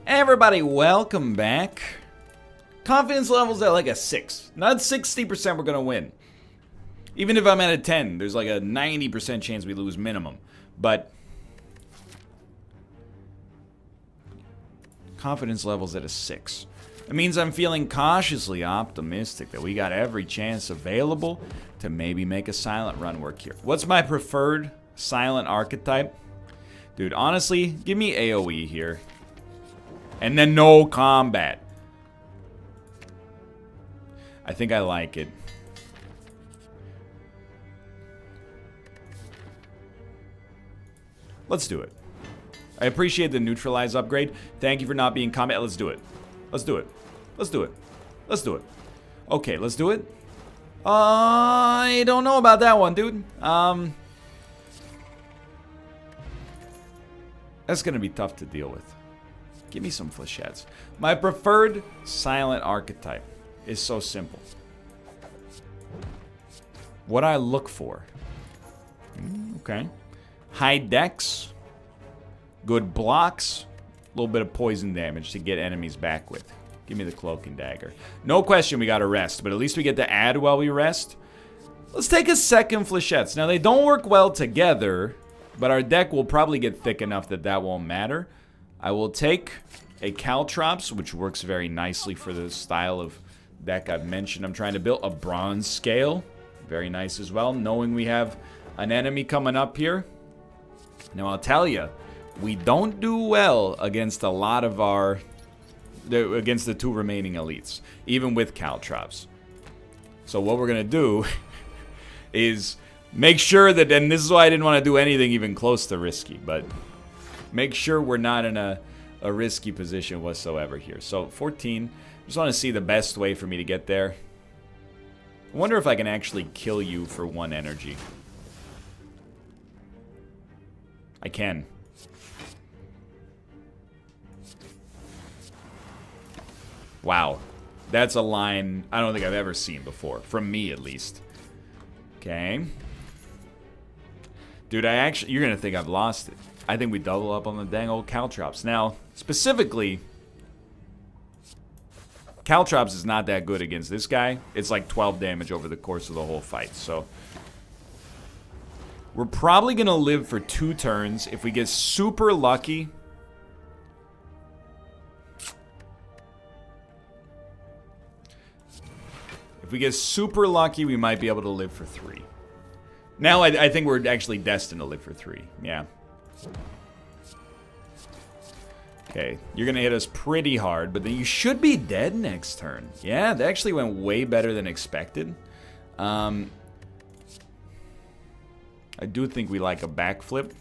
Everybody, welcome back. Confidence level's at like a 6. Not 60% we're gonna win. Even if I'm at a 10, there's like a 90% chance we lose minimum. But confidence level's at a 6. It means I'm feeling cautiously optimistic that we got every chance available to maybe make a silent run work here. What's my preferred silent archetype? Dude, honestly, give me AoE here. And then no combat. I think I like it. Let's do it. I appreciate the neutralize upgrade. Thank you for not being combat. Let's do it. Let's do it. Let's do it. Let's do it. Okay, let's do it. I don't know about that one, dude. That's gonna be tough to deal with. Give me some flechettes. My preferred silent archetype is so simple. What I look for. Okay. High dex. Good blocks. A little bit of poison damage to get enemies back with. Give me the cloak and dagger. No question we gotta rest, but at least we get to add while we rest. Let's take a second flechettes. Now they don't work well together, but our deck will probably get thick enough that that won't matter. I will take a Caltrops, which works very nicely for the style of deck I've mentioned. I'm trying to build a bronze scale. Very nice as well, knowing we have an enemy coming up here. Now I'll tell you, we don't do well against a lot of our... against the two remaining elites, even with Caltrops. So what we're going to do is make sure that, and this is why I didn't want to do anything even close to risky, but make sure we're not in a risky position whatsoever here. So 14, just want to see the best way for me to get there. I wonder if I can actually kill you for 1 energy. I can. Wow. That's a line I don't think I've ever seen before. From me, at least. Okay. Dude, you're going to think I've lost it. I think we double up on the dang old Caltrops. Now, specifically, Caltrops is not that good against this guy. It's like 12 damage over the course of the whole fight. So, we're probably going to live for 2 turns. If we get super lucky... If we get super lucky, we might be able to live for 3. Now I think we're actually destined to live for 3. Yeah. Okay, you're going to hit us pretty hard, but then you should be dead next turn. Yeah, that actually went way better than expected. I do think we like a backflip.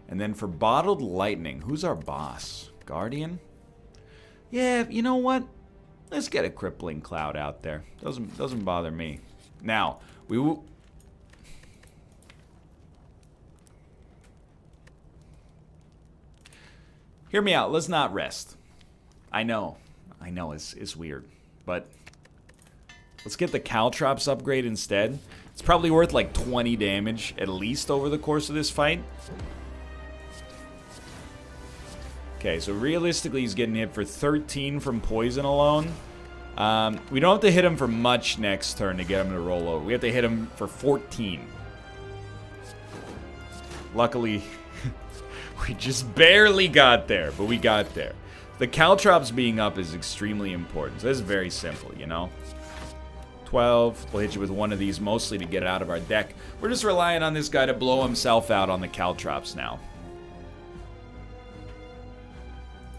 And then for Bottled Lightning, who's our boss? Guardian? Yeah, you know what? Let's get a Crippling Cloud out there. Doesn't bother me. Now, we will... Hear me out. Let's not rest. I know it's weird. But let's get the Caltrops upgrade instead. It's probably worth like 20 damage at least over the course of this fight. Okay, so realistically he's getting hit for 13 from poison alone. We don't have to hit him for much next turn to get him to roll over. We have to hit him for 14. Luckily, we just barely got there, but we got there. The Caltrops being up is extremely important. So this is very simple, you know? 12. We'll hit you with one of these mostly to get it out of our deck. We're just relying on this guy to blow himself out on the Caltrops now.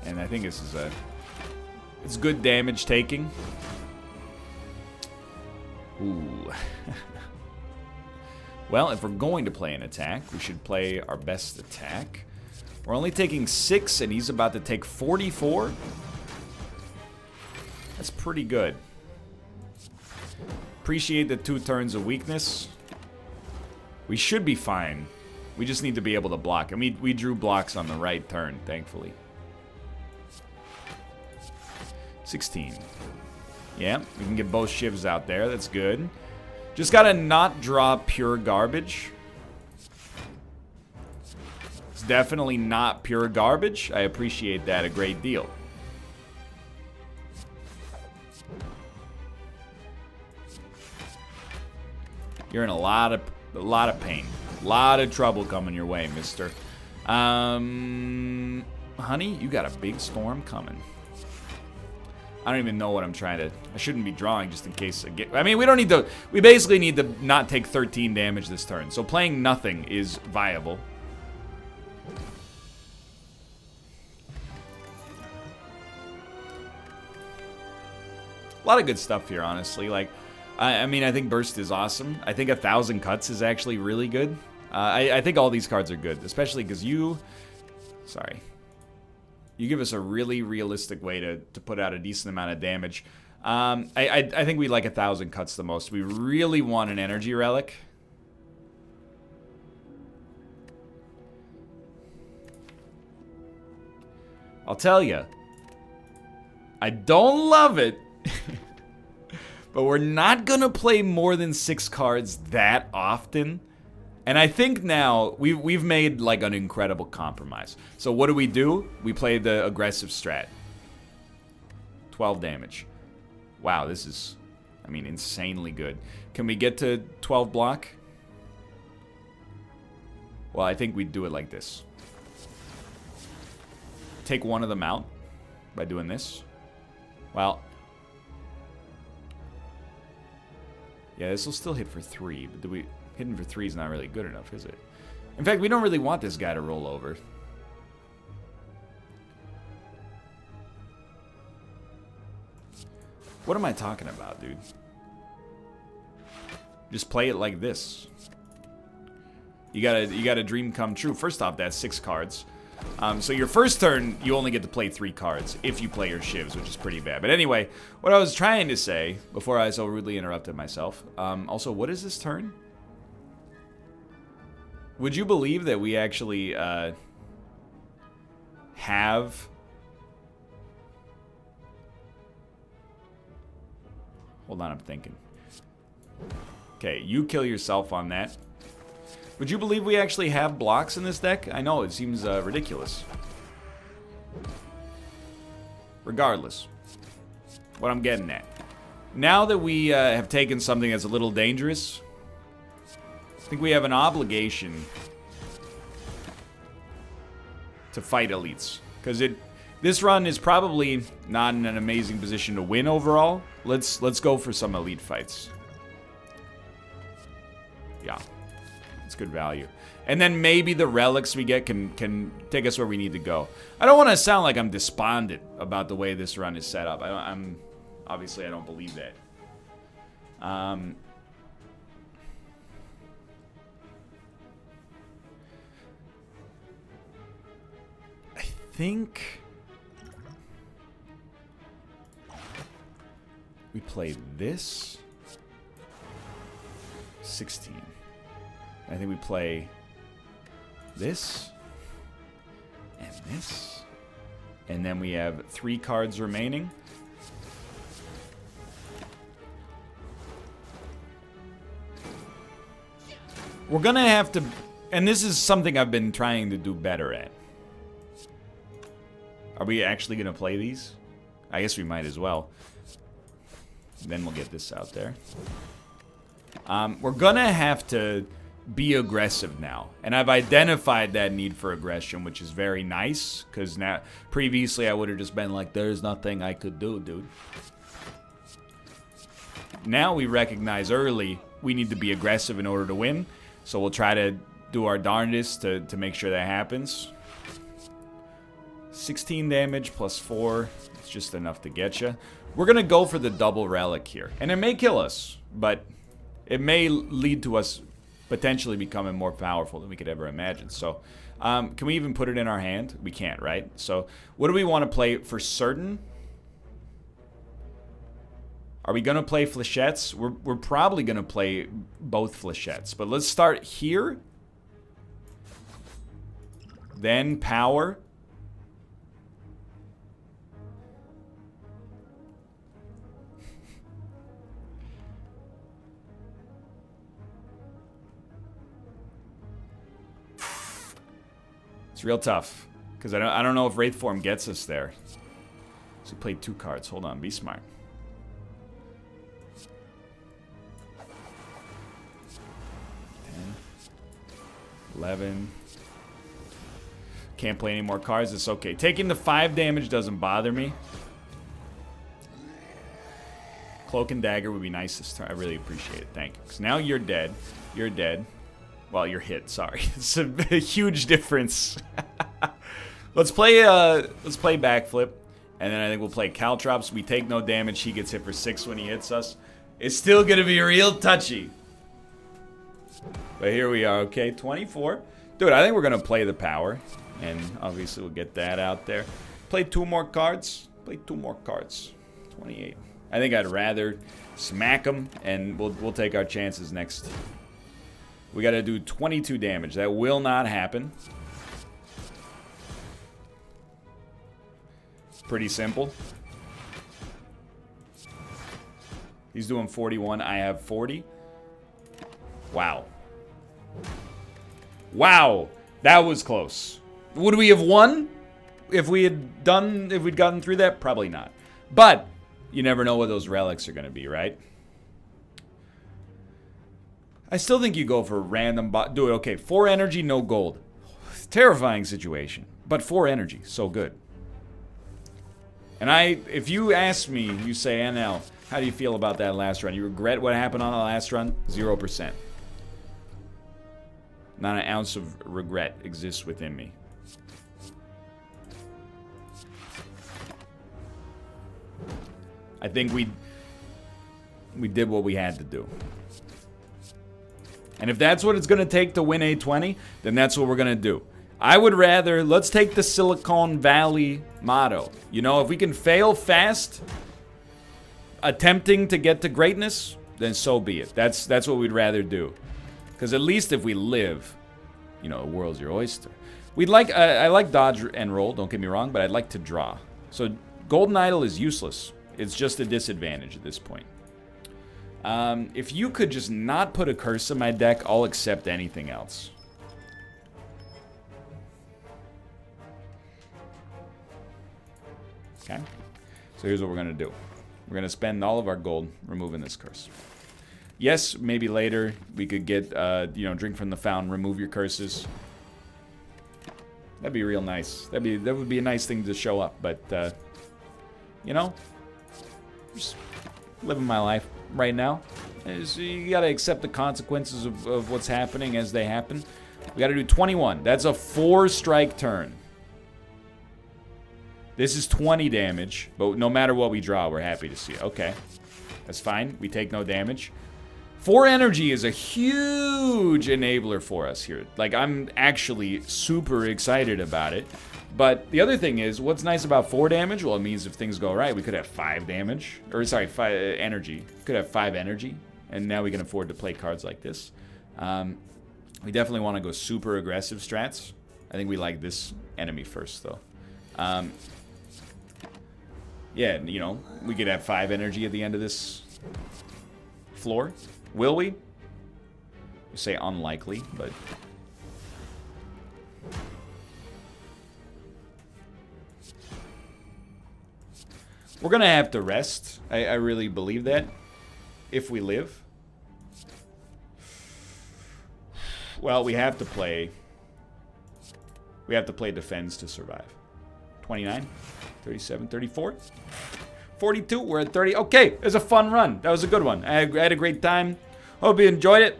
And I think this is it's good damage taking. Ooh. Well, if we're going to play an attack, we should play our best attack. We're only taking 6, and he's about to take 44. That's pretty good. Appreciate the 2 turns of weakness. We should be fine. We just need to be able to block. I mean, we drew blocks on the right turn, thankfully. 16. Yeah, we can get both shivs out there. That's good. Just gotta not draw pure garbage. It's definitely not pure garbage. I appreciate that a great deal. You're in a lot of pain. A lot of trouble coming your way, mister. Honey, you got a big storm coming. I don't even know what I'm trying to... I shouldn't be drawing just in case I get... I mean, we don't need to... We basically need to not take 13 damage this turn. So playing nothing is viable. A lot of good stuff here, honestly. Like, I mean, I think Burst is awesome. I think 1,000 Cuts is actually really good. I think all these cards are good, especially because you... Sorry. You give us a really realistic way to put out a decent amount of damage. I think we like 1,000 Cuts the most. We really want an energy relic. I'll tell you, I don't love it, but we're not gonna play more than 6 cards that often. And I think now we've made like an incredible compromise. So what do? We play the aggressive strat. 12 damage. Wow, this is, I mean, insanely good. Can we get to 12 block? Well, I think we'd do it like this. Take one of them out by doing this. Well, yeah, this will still hit for 3, but do we... Hitting for 3 is not really good enough, is it? In fact, we don't really want this guy to roll over. What am I talking about, dude? Just play it like this. You got a dream come true. First off, that's 6 cards. So your first turn, you only get to play 3 cards if you play your shivs, which is pretty bad. But anyway, what I was trying to say before I so rudely interrupted myself. Also, what is this turn? Would you believe that we actually have... Hold on, I'm thinking. Okay, you kill yourself on that. Would you believe we actually have blocks in this deck? I know, it seems ridiculous. Regardless, what I'm getting at. Now that we have taken something that's a little dangerous, I think we have an obligation to fight elites. Because this run is probably not in an amazing position to win overall. Let's go for some elite fights. Yeah. It's good value. And then maybe the relics we get can take us where we need to go. I don't want to sound like I'm despondent about the way this run is set up. I'm obviously I don't believe that. I think we play this 16. I think we play this and this, and then we have 3 cards remaining. We're gonna have to, and this is something I've been trying to do better at. Are we actually gonna play these? I guess we might as well. Then we'll get this out there. We're gonna have to be aggressive now, and I've identified that need for aggression, which is very nice, because now previously I would have just been like, there's nothing I could do, dude. Now we recognize early we need to be aggressive in order to win, so we'll try to do our darndest to make sure that happens. 16 damage plus 4, it's just enough to get you. We're gonna go for the double relic here, and it may kill us, but it may lead to us potentially becoming more powerful than we could ever imagine. So, can we even put it in our hand? We can't, right? So, what do we want to play for certain? Are we going to play flechettes? We're probably going to play both flechettes. But let's start here. Then power. Real tough, because I don't know if Wraith Form gets us there. So we played 2 cards. Hold on, be smart. 11. Can't play any more cards. It's okay. Taking the 5 damage doesn't bother me. Cloak and Dagger would be nice this turn. I really appreciate it. Thank you. Because now you're dead. You're dead. Well, you're hit. Sorry. It's a huge difference. Let's play Backflip. And then I think we'll play Caltrops. We take no damage. He gets hit for 6 when he hits us. It's still going to be real touchy. But here we are. Okay, 24. Dude, I think we're going to play the power. And obviously we'll get that out there. Play 2 more cards. Play 2 more cards. 28. I think I'd rather smack him. And we'll take our chances next. We got to do 22 damage. That will not happen. Pretty simple. He's doing 41. I have 40. Wow. Wow. That was close. Would we have won if we'd gotten through that? Probably not. But you never know what those relics are going to be, right? I still think you go for random do it. Okay, 4 energy, no gold. Terrifying situation. But 4 energy, so good. And if you ask me, you say, NL, how do you feel about that last run? You regret what happened on the last run? 0%. Not an ounce of regret exists within me. I think we did what we had to do. And if that's what it's going to take to win A20, then that's what we're going to do. I would rather, let's take the Silicon Valley motto. You know, if we can fail fast, attempting to get to greatness, then so be it. That's what we'd rather do. Because at least if we live, you know, the world's your oyster. I like dodge and roll, don't get me wrong, but I'd like to draw. So Golden Idol is useless. It's just a disadvantage at this point. If you could just not put a curse in my deck, I'll accept anything else. Okay, so here's what we're going to do. We're going to spend all of our gold removing this curse. Yes, maybe later we could get, you know, drink from the fountain, remove your curses. That'd be real nice. That would be a nice thing to show up, but, you know, just living my life right now. You got to accept the consequences of what's happening as they happen. We got to do 21. That's a 4-strike turn. This is 20 damage, but no matter what we draw, we're happy to see it. Okay, that's fine. We take no damage. 4 energy is a huge enabler for us here. Like, I'm actually super excited about it. But the other thing is, what's nice about 4 damage? Well, it means if things go right, we could have 5 damage. Or, sorry, 5 energy. Could have 5 energy. And now we can afford to play cards like this. We definitely want to go super aggressive strats. I think we like this enemy first, though. Yeah, you know, we could have 5 energy at the end of this floor. Will we? You say unlikely, but... we're going to have to rest. I really believe that. If we live. Well, we have to play... we have to play defense to survive. 29, 37, 34, 42. We're at 30. Okay, it was a fun run. That was a good one. I had a great time. Hope you enjoyed it.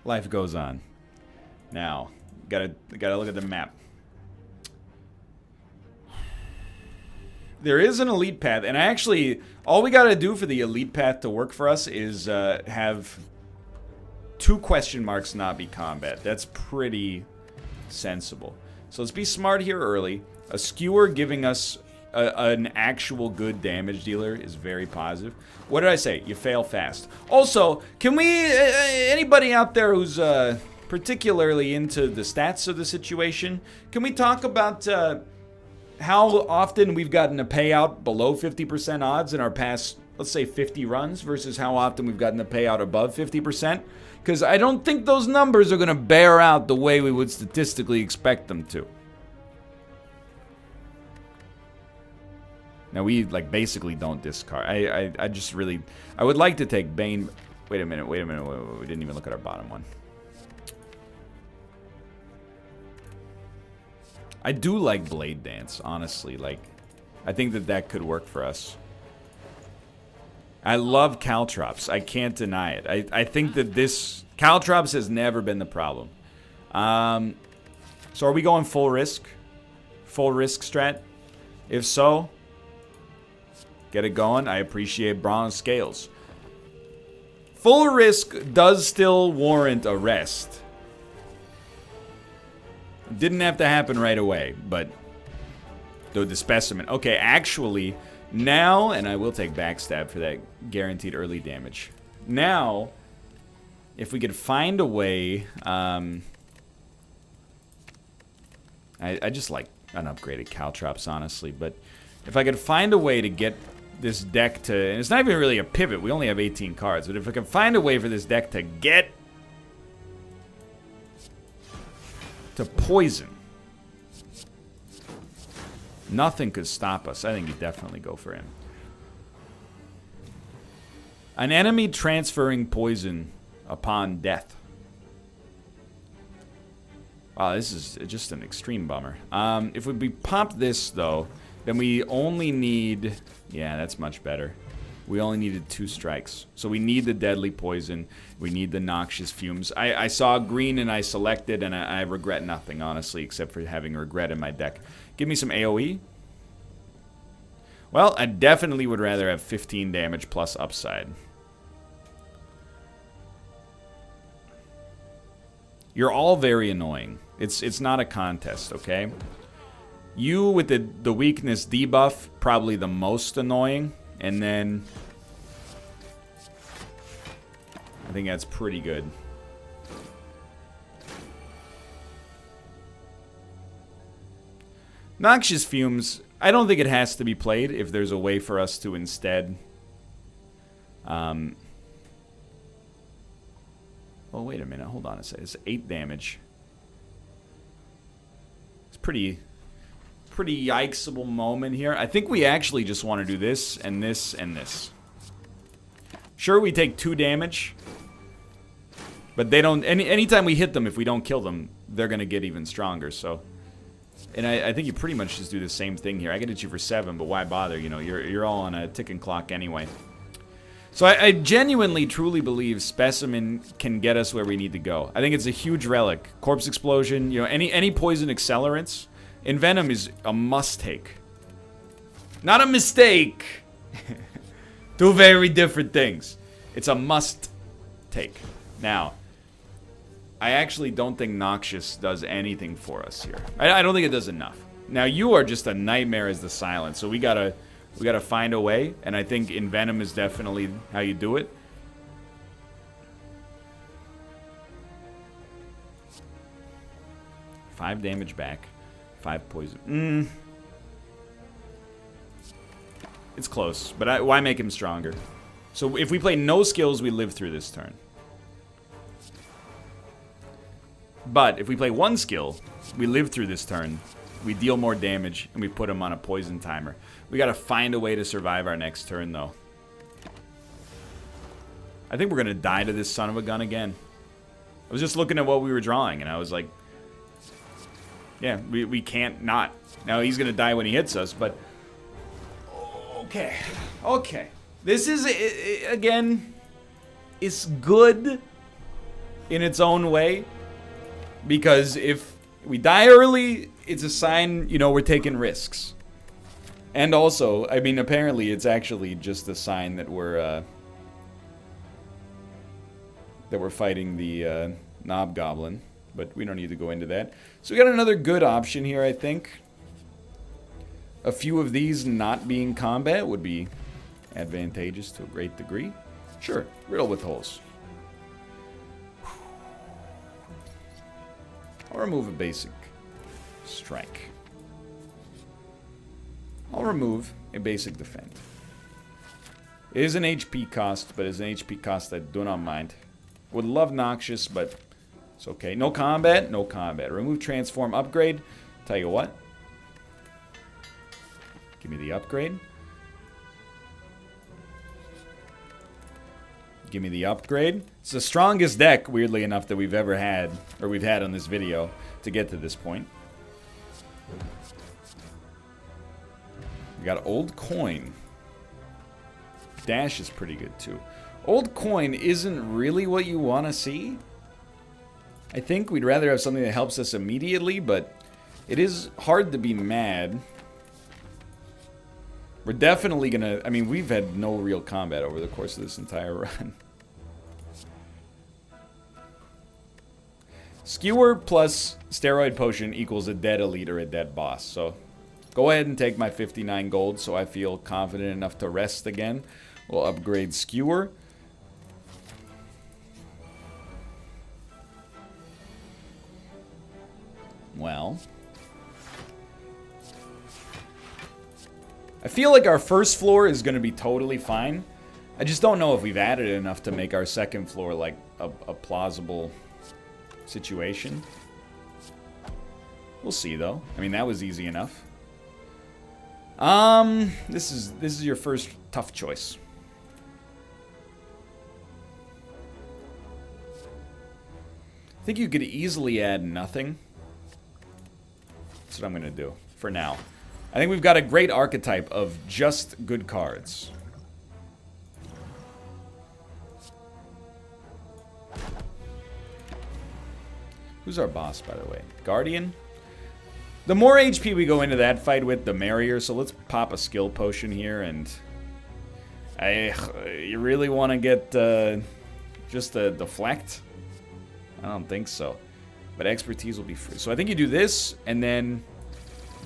Life goes on. Now, gotta look at the map. There is an elite path, and actually, all we gotta do for the elite path to work for us is have 2 question marks not be combat. That's pretty sensible. So let's be smart here early. A skewer giving us an actual good damage dealer is very positive. What did I say? You fail fast. Also, can we, anybody out there who's particularly into the stats of the situation, can we talk about how often we've gotten a payout below 50% odds in our past, let's say 50 runs, versus how often we've gotten a payout above 50%? Because I don't think those numbers are going to bear out the way we would statistically expect them to. Now we like basically don't discard. I just really, I would like to take Bane. Wait a minute. We didn't even look at our bottom one. I do like Blade Dance, honestly. Like, I think that could work for us. I love Caltrops. I can't deny it. I think that this Caltrops has never been the problem. So are we going full risk? Full risk strat? If so, get it going. I appreciate bronze scales. Full risk does still warrant a rest. Didn't have to happen right away, but the specimen. Okay, actually, now, and I will take backstab for that guaranteed early damage. Now, if we could find a way, I just like an upgraded Caltrops, honestly, but if I could find a way to get this deck to, and it's not even really a pivot, we only have 18 cards, but if I can find a way for this deck to get to poison, nothing could stop us. I think you definitely go for him. An enemy transferring poison upon death. Wow, this is just an extreme bummer. If we pop this, though, then we only need... Yeah, that's much better. We only needed 2 strikes. So we need the deadly poison. We need the noxious fumes. I saw green and I selected, and I regret nothing, honestly, except for having regret in my deck. Give me some AoE. Well, I definitely would rather have 15 damage plus upside. You're all very annoying. It's not a contest, okay? You with the weakness debuff, probably the most annoying. And then I think that's pretty good. Noxious Fumes, I don't think it has to be played if there's a way for us to instead... Oh, wait a minute. Hold on a second. It's 8 damage. It's pretty yikesable moment here. I think we actually just want to do this and this and this. Sure, we take 2 damage. But they don't... Anytime we hit them, if we don't kill them, they're going to get even stronger, so... And I think you pretty much just do the same thing here. I get at you for 7, but why bother? You know, you're all on a ticking clock anyway. So I genuinely, truly believe Specimen can get us where we need to go. I think it's a huge relic. Corpse Explosion, you know, any poison accelerants. Envenom is a must-take. Not a mistake! 2 very different things. It's a must-take. Now, I actually don't think Noxious does anything for us here. I don't think it does enough. Now, you are just a nightmare as the Silence, so we gotta find a way, and I think Envenom is definitely how you do it. Five damage back. 5 poison. It's close, but why make him stronger? So if we play no skills, we live through this turn. But if we play 1 skill, we live through this turn. We deal more damage, and we put him on a poison timer. We gotta find a way to survive our next turn, though. I think we're gonna die to this son of a gun again. I was just looking at what we were drawing, and I was like... Yeah, we can't not. Now, he's gonna die when he hits us, but... Okay. Okay. This is, again... It's good in its own way. Because if we die early, it's a sign, you know, we're taking risks. And also, I mean, apparently it's actually just a sign that we're fighting the Knob Goblin. But we don't need to go into that. So we got another good option here, I think. A few of these not being combat would be advantageous to a great degree. Sure, riddle with holes. I'll remove a basic strike. I'll remove a basic defend. It is an HP cost, but it's an HP cost I do not mind. Would love Noxious, but it's okay. No combat, no combat. Remove transform, upgrade. Tell you what. Give me the upgrade. Give me the upgrade. It's the strongest deck, weirdly enough, that we've ever had, or we've had on this video to get to this point. We got old coin. Dash is pretty good too. Old coin isn't really what you want to see. I think we'd rather have something that helps us immediately, but it is hard to be mad. We're definitely gonna... I mean, we've had no real combat over the course of this entire run. Skewer plus steroid potion equals a dead elite or a dead boss. So go ahead and take my 59 gold so I feel confident enough to rest again. We'll upgrade Skewer. Well... I feel like our first floor is going to be totally fine. I just don't know if we've added enough to make our second floor like a plausible situation. We'll see though. I mean, that was easy enough. This is your first tough choice. I think you could easily add nothing. That's what I'm going to do for now. I think we've got a great archetype of just good cards. Who's our boss, by the way? Guardian? The more HP we go into that fight with, the merrier. So let's pop a skill potion here. And you really want to get just a deflect? I don't think so. But expertise will be free. So I think you do this, and then...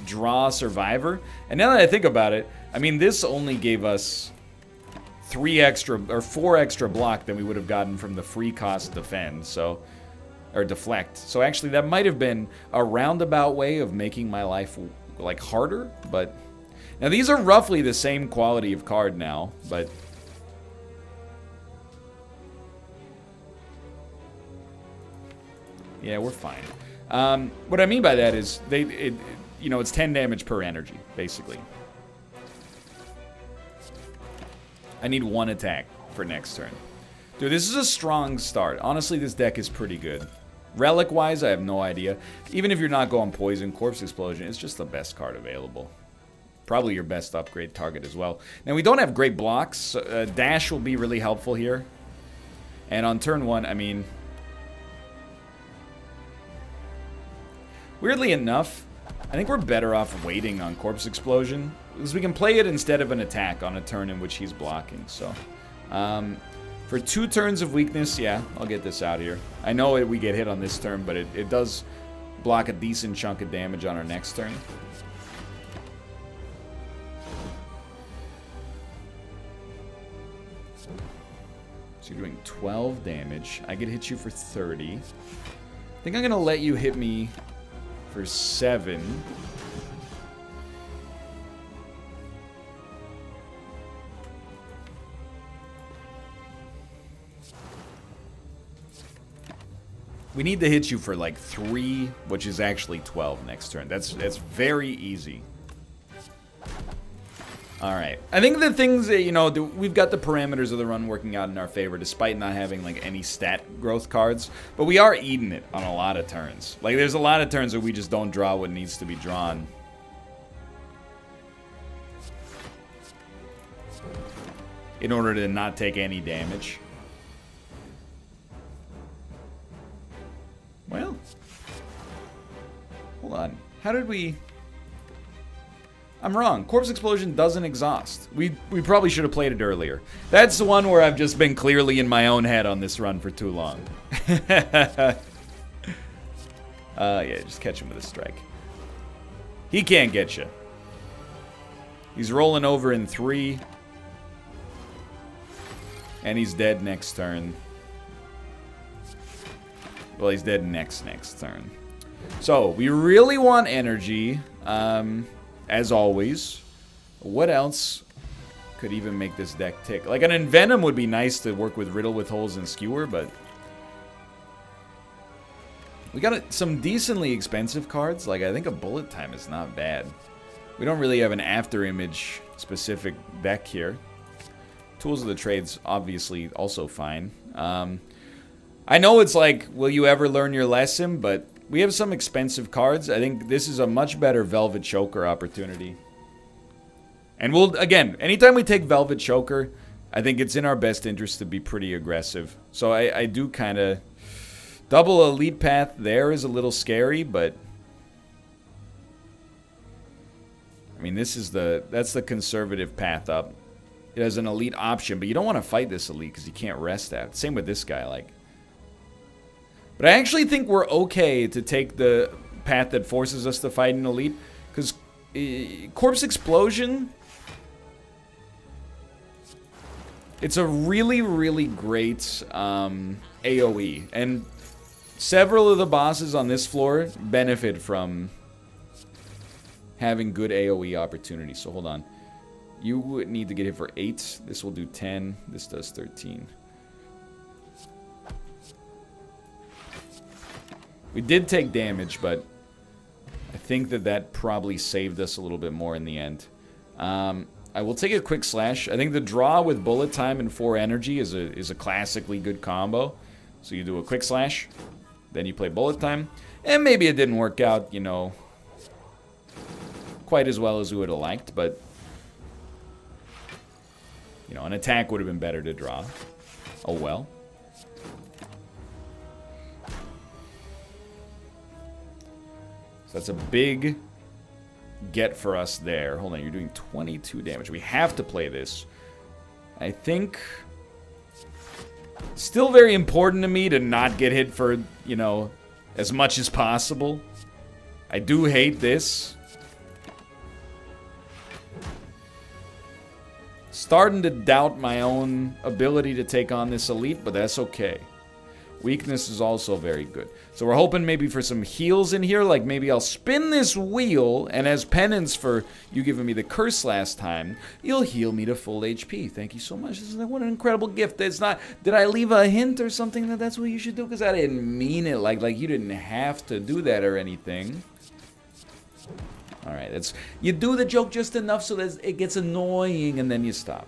draw Survivor. And now that I think about it, I mean, this only gave us 4 extra block than we would have gotten from the free cost defend, so, or deflect. So actually that might have been a roundabout way of making my life like harder, but now these are roughly the same quality of card now, but yeah, we're fine. What I mean by that is you know, it's 10 damage per energy, basically. I need 1 attack for next turn. Dude, this is a strong start. Honestly, this deck is pretty good. Relic-wise, I have no idea. Even if you're not going Poison, Corpse Explosion, it's just the best card available. Probably your best upgrade target as well. Now, we don't have great blocks. So, dash will be really helpful here. And on turn 1, I mean... weirdly enough... I think we're better off waiting on Corpse Explosion, because we can play it instead of an attack on a turn in which he's blocking, so... for 2 turns of weakness, yeah, I'll get this out here. I know we get hit on this turn, but it does block a decent chunk of damage on our next turn. So you're doing 12 damage. I could hit you for 30. I think I'm going to let you hit me... for 7. We need to hit you for like 3, which is actually 12 next turn. That's very easy. Alright. I think the things that, you know, we've got the parameters of the run working out in our favor, despite not having, like, any stat growth cards. But we are eating it on a lot of turns. Like, there's a lot of turns where we just don't draw what needs to be drawn. In order to not take any damage. Well. Hold on. How did we... I'm wrong. Corpse Explosion doesn't exhaust. We probably should have played it earlier. That's the one where I've just been clearly in my own head on this run for too long. Yeah, just catch him with a strike. He can't get you. He's rolling over in 3. And he's dead next turn. Well, he's dead next turn. So, we really want energy. As always. What else could even make this deck tick? Like, an Envenom would be nice to work with Riddle with Holes and Skewer, but... we got some decently expensive cards. Like, I think a Bullet Time is not bad. We don't really have an After Image specific deck here. Tools of the Trade's obviously also fine. I know it's like, will you ever learn your lesson? But we have some expensive cards. I think this is a much better Velvet Choker opportunity. And we'll, again, anytime we take Velvet Choker, I think it's in our best interest to be pretty aggressive. So I do kind of... Double Elite Path there is a little scary, but... I mean, this is that's the conservative path up. It has an elite option, but you don't want to fight this elite because you can't rest that. Same with this guy, like. But I actually think we're okay to take the path that forces us to fight an elite, because Corpse Explosion, it's a really, really great AoE, and several of the bosses on this floor benefit from having good AoE opportunities. So hold on. You would need to get hit for 8. This will do 10. This does 13. We did take damage, but I think that probably saved us a little bit more in the end. I will take a quick slash. I think the draw with bullet time and 4 energy is a classically good combo. So you do a quick slash, then you play bullet time, and maybe it didn't work out, you know, quite as well as we would have liked, but you know, an attack would have been better to draw. Oh well. So that's a big get for us there. Hold on, you're doing 22 damage. We have to play this. I think still very important to me to not get hit for, you know, as much as possible. I do hate this. Starting to doubt my own ability to take on this elite, but that's okay. Weakness is also very good. So we're hoping maybe for some heals in here, like maybe I'll spin this wheel, and as penance for you giving me the curse last time, you'll heal me to full HP. Thank you so much. This is what an incredible gift. It's not, did I leave a hint or something that that's what you should do? Because I didn't mean it like you didn't have to do that or anything. Alright, that's, you do the joke just enough so that it gets annoying and then you stop.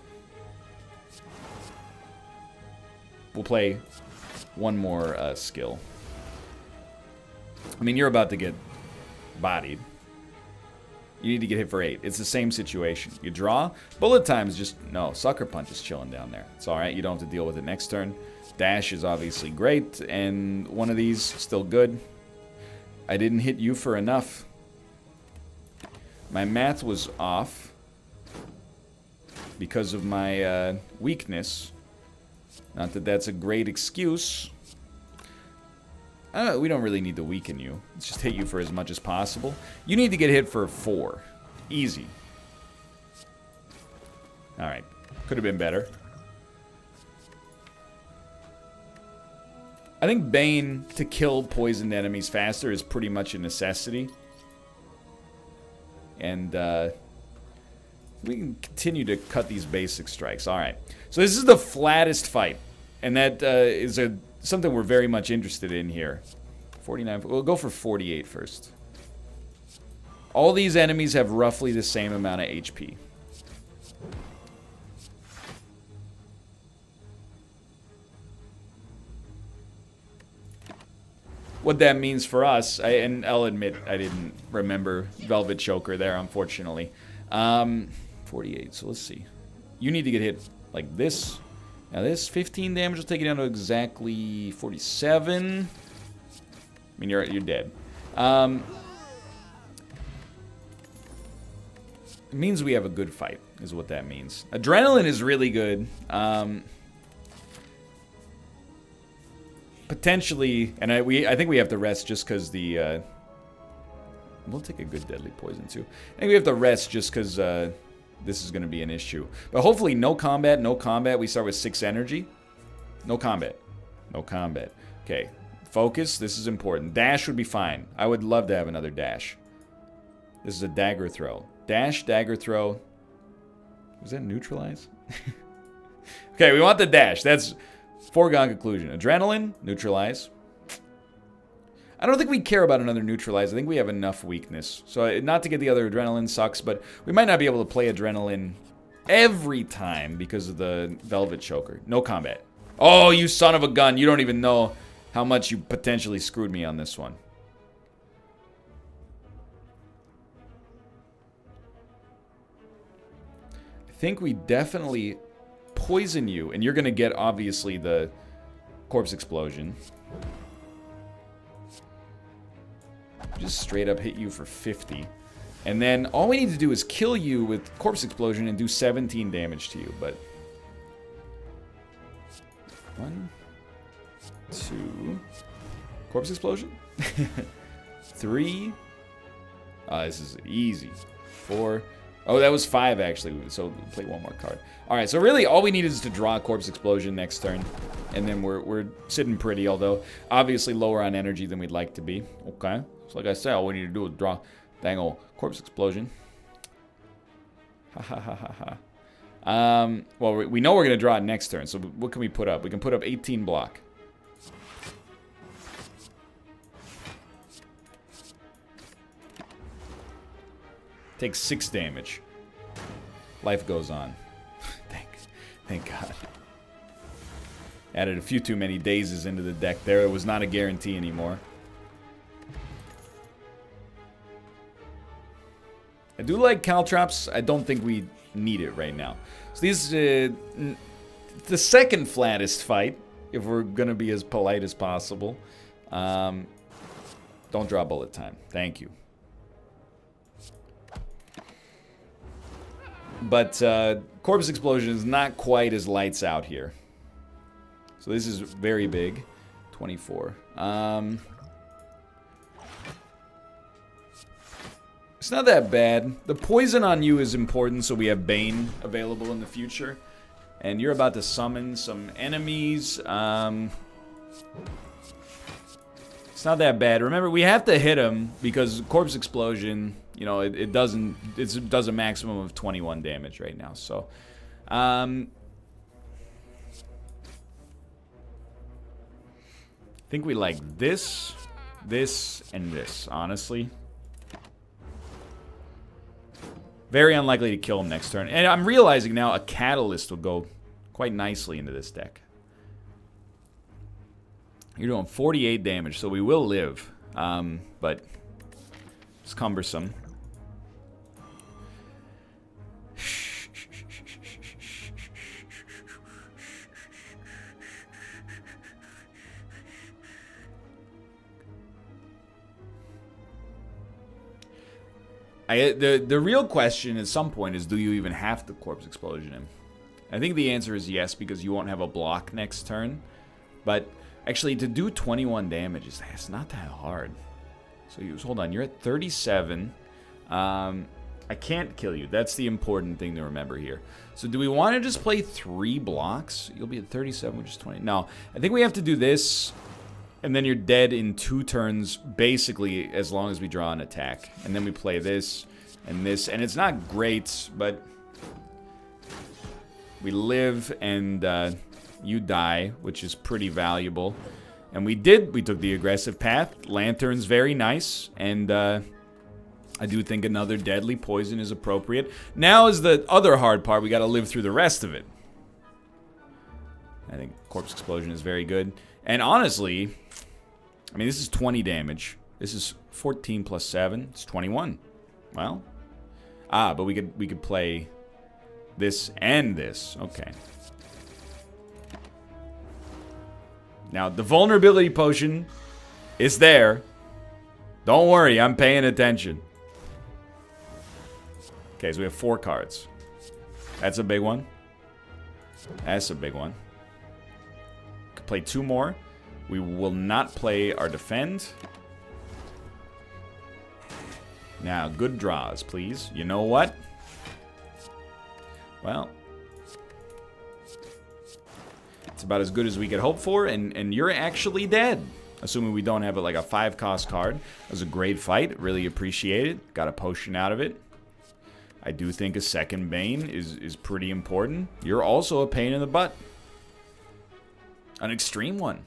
We'll play one more skill. I mean, you're about to get bodied. You need to get hit for 8. It's the same situation. You draw. Bullet time is just, no, Sucker Punch is chilling down there. It's alright, you don't have to deal with it next turn. Dash is obviously great, and one of these, still good. I didn't hit you for enough. My math was off because of my weakness. Not that that's a great excuse. We don't really need to weaken you. Let's just hit you for as much as possible. You need to get hit for 4. Easy. Alright. Could have been better. I think Bane to kill poisoned enemies faster is pretty much a necessity. And we can continue to cut these basic strikes. Alright. So this is the flattest fight. And that is something we're very much interested in here. 49. We'll go for 48 first. All these enemies have roughly the same amount of HP. What that means for us, and I'll admit I didn't remember Velvet Choker there, unfortunately. 48, so let's see. You need to get hit like this. Now this 15 damage will take you down to exactly 47. I mean, you're dead. It means we have a good fight, is what that means. Adrenaline is really good. Potentially, and I think we have to rest just because the... we'll take a good deadly poison too. I think we have to rest just because this is going to be an issue. But hopefully no combat, no combat. We start with 6 energy. No combat. No combat. Okay. Focus. This is important. Dash would be fine. I would love to have another dash. This is a dagger throw. Dash, dagger throw. Was that neutralize? Okay, we want the dash. That's... foregone conclusion. Adrenaline, neutralize. I don't think we care about another neutralize. I think we have enough weakness. So not to get the other adrenaline sucks, but we might not be able to play adrenaline Every time because of the Velvet Choker. No combat. Oh, you son of a gun. You don't even know how much you potentially screwed me on this one. I think we definitely poison you. And you're going to get, obviously, the Corpse Explosion. Just straight up hit you for 50. And then all we need to do is kill you with Corpse Explosion and do 17 damage to you. But 1, 2, Corpse Explosion. 3. This is easy. 4. Oh, that was 5 actually. So we'll play one more card. All right. So really, all we need is to draw Corpse Explosion next turn, and then we're sitting pretty. Although obviously lower on energy than we'd like to be. Okay. So like I said, all we need to do is draw dang old Corpse Explosion. Ha ha ha ha ha. Well, we know we're gonna draw it next turn. So what can we put up? We can put up 18 block. Takes 6 damage. Life goes on. Thank God. Added a few too many dazes into the deck there. It was not a guarantee anymore. I do like Caltrops. I don't think we need it right now. So these, the second flattest fight, if we're going to be as polite as possible. Don't draw bullet time. Thank you. But Corpse Explosion is not quite as lights out here. So this is very big. 24. It's not that bad. The poison on you is important, so we have Bane available in the future. And you're about to summon some enemies. It's not that bad. Remember, we have to hit him because Corpse Explosion, you know, it does a maximum of 21 damage right now. So, I think we like this, and this, honestly. Very unlikely to kill him next turn. And I'm realizing now a Catalyst will go quite nicely into this deck. You're doing 48 damage, so we will live. But it's cumbersome. The real question at some point is, do you even have to Corpse Explosion him? I think the answer is yes, because you won't have a block next turn. But actually, to do 21 damage, it's not that hard. So hold on, you're at 37. I can't kill you. That's the important thing to remember here. So do we want to just play 3 blocks? You'll be at 37, which is 20. No, I think we have to do this. And then you're dead in 2 turns, basically, as long as we draw an attack. And then we play this and this. And it's not great, but we live and you die, which is pretty valuable. And we took the aggressive path. Lantern's very nice. And I do think another deadly poison is appropriate. Now is the other hard part. We got to live through the rest of it. I think Corpse Explosion is very good. And honestly, I mean, this is 20 damage. This is 14 plus 7. It's 21. Well, but we could play this and this. Okay. Now, the vulnerability potion is there. Don't worry, I'm paying attention. Okay, so we have 4 cards. That's a big one. That's a big one. Could play 2 more. We will not play our defend. Now, good draws, please. You know what? Well, it's about as good as we could hope for, and you're actually dead. Assuming we don't have like a 5-cost card. That was a great fight. Really appreciate it. Got a potion out of it. I do think a second Bane is pretty important. You're also a pain in the butt. An extreme one.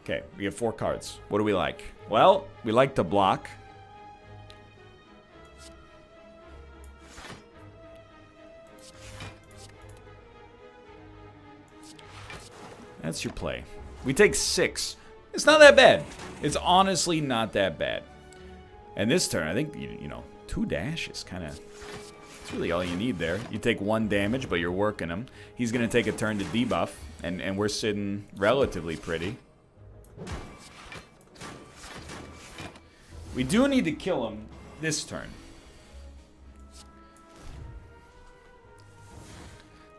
Okay, we have 4 cards. What do we like? Well, we like to block. That's your play. We take 6. It's not that bad. It's honestly not that bad. And this turn, I think, you know, 2 dashes kind of... It's really all you need there. You take 1 damage, but you're working him. He's going to take a turn to debuff, and we're sitting relatively pretty. We do need to kill him this turn.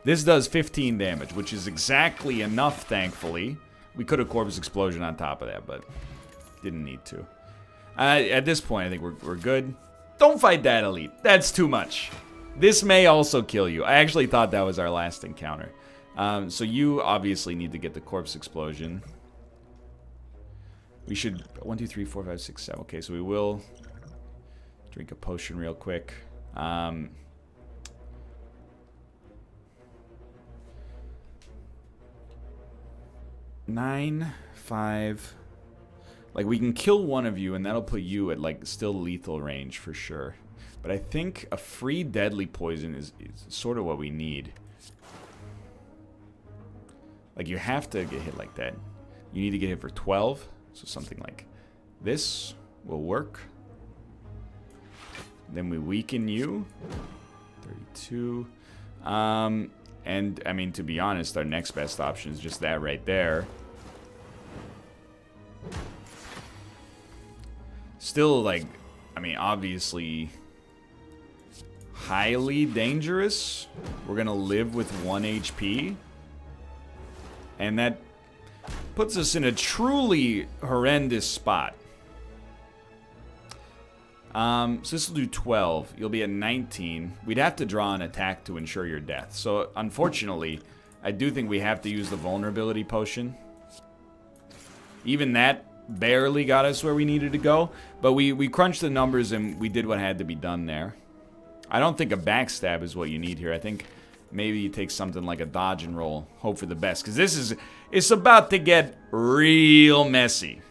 This does 15 damage, which is exactly enough, thankfully. We could have Corpse Explosion on top of that, but didn't need to. At this point, I think we're good. Don't fight that elite. That's too much. This may also kill you. I actually thought that was our last encounter. So you obviously need to get the Corpse Explosion. We should... 1, 2, 3, 4, 5, 6, 7. Okay, so we will drink a potion real quick. 9, 5. Like, we can kill one of you, and that'll put you at, like, still lethal range for sure. But I think a free deadly poison is sort of what we need. Like, you have to get hit like that. You need to get hit for 12. So something like this will work. Then we weaken you. 32. And, I mean, to be honest, our next best option is just that right there. Still, like, I mean, obviously highly dangerous. We're going to live with 1 HP. And that puts us in a truly horrendous spot. So this will do 12. You'll be at 19. We'd have to draw an attack to ensure your death. So, unfortunately, I do think we have to use the vulnerability potion. Even that barely got us where we needed to go. But we crunched the numbers and we did what had to be done there. I don't think a backstab is what you need here. I think maybe you take something like a dodge and roll. Hope for the best. Because this is... It's about to get real messy.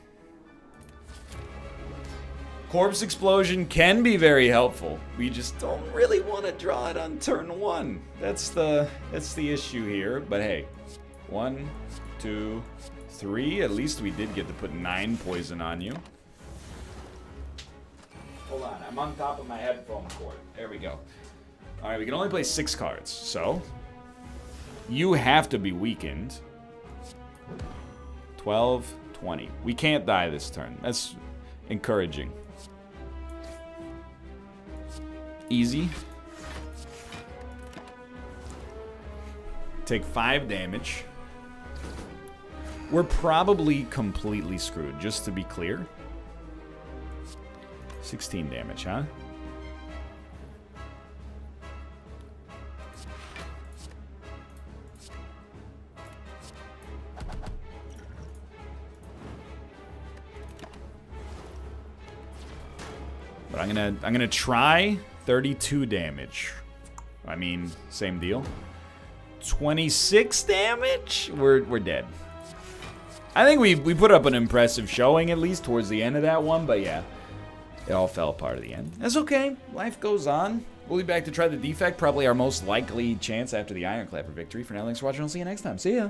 Corpse Explosion can be very helpful. We just don't really want to draw it on turn 1. That's the issue here. But hey, 1, 2, 3. At least we did get to put 9 poison on you. Hold on, I'm on top of my headphone cord. There we go. All right, we can only play 6 cards. So you have to be weakened. 12, 20. We can't die this turn. That's encouraging. Easy. Take 5 damage. We're probably completely screwed, just to be clear. 16 damage, huh? But I'm gonna try 32 damage. I mean, same deal. 26 damage? We're dead. I think we put up an impressive showing, at least towards the end of that one, but yeah. It all fell apart at the end. That's okay. Life goes on. We'll be back to try the defect. Probably our most likely chance after the Ironclapper victory. For now, thanks for watching. I'll see you next time. See ya.